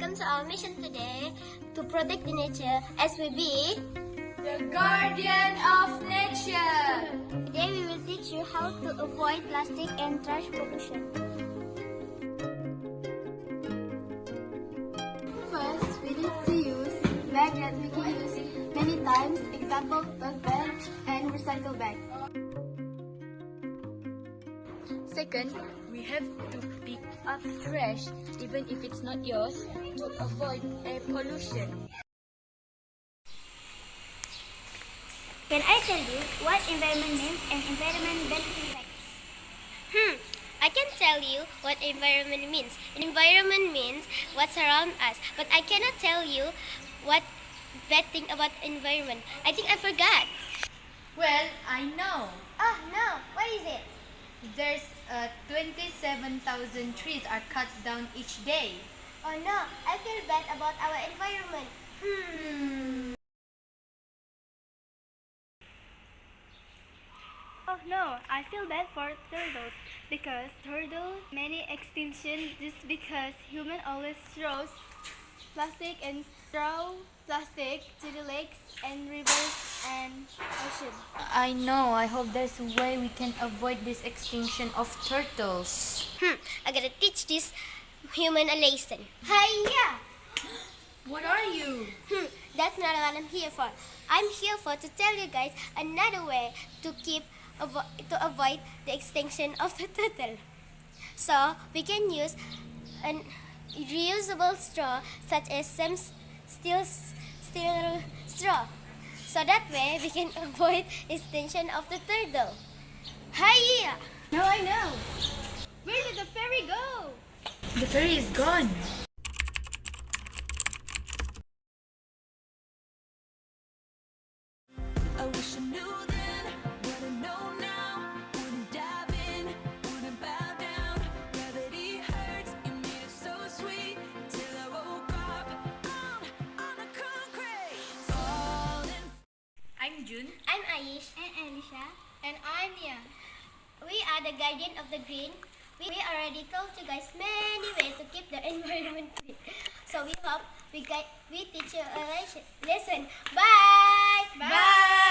welcome to our mission today to protect the nature as we be the guardian of nature. Today we will teach you how to avoid plastic and trash pollution. First, we need to use bag that we can use many times, example, tote bag and recycle bag. Second, we have to pick up trash even if it's not yours to avoid air pollution. Can I tell you what environment means and environment benefits? I can tell you what environment means. Environment means what surrounds us, but I cannot tell you what bad thing about environment. I think I forgot. Well, I know. Oh no, what is it? There's 27,000 trees are cut down each day. Oh no, I feel bad about our environment. Oh no, I feel bad for turtles because turtles many extinction just because human always throws plastic and throw plastic to the lakes and rivers and ocean. I know. I hope there's a way we can avoid this extinction of turtles. I gotta teach this human a lesson. Hiya! What are you? That's not what I'm here for. I'm here for to tell you guys another way to avoid the extinction of the turtle. So we can use an reusable straw such as some steel straw. So that way we can avoid extinction of the turtle. Hiya! Now I know. Where did the ferry go? The ferry is gone. I wish I knew then what I know now. Wouldn't dive in, wouldn't bow down. Gravity hurts, you made it so sweet. Till I woke up on the concrete. Falling. I'm June. I'm Aish. And Alicia. And I'm Nia. We are the guardian of the green. We already told you guys many ways to keep the environment clean. So we hope we teach you a lesson. Bye! Bye!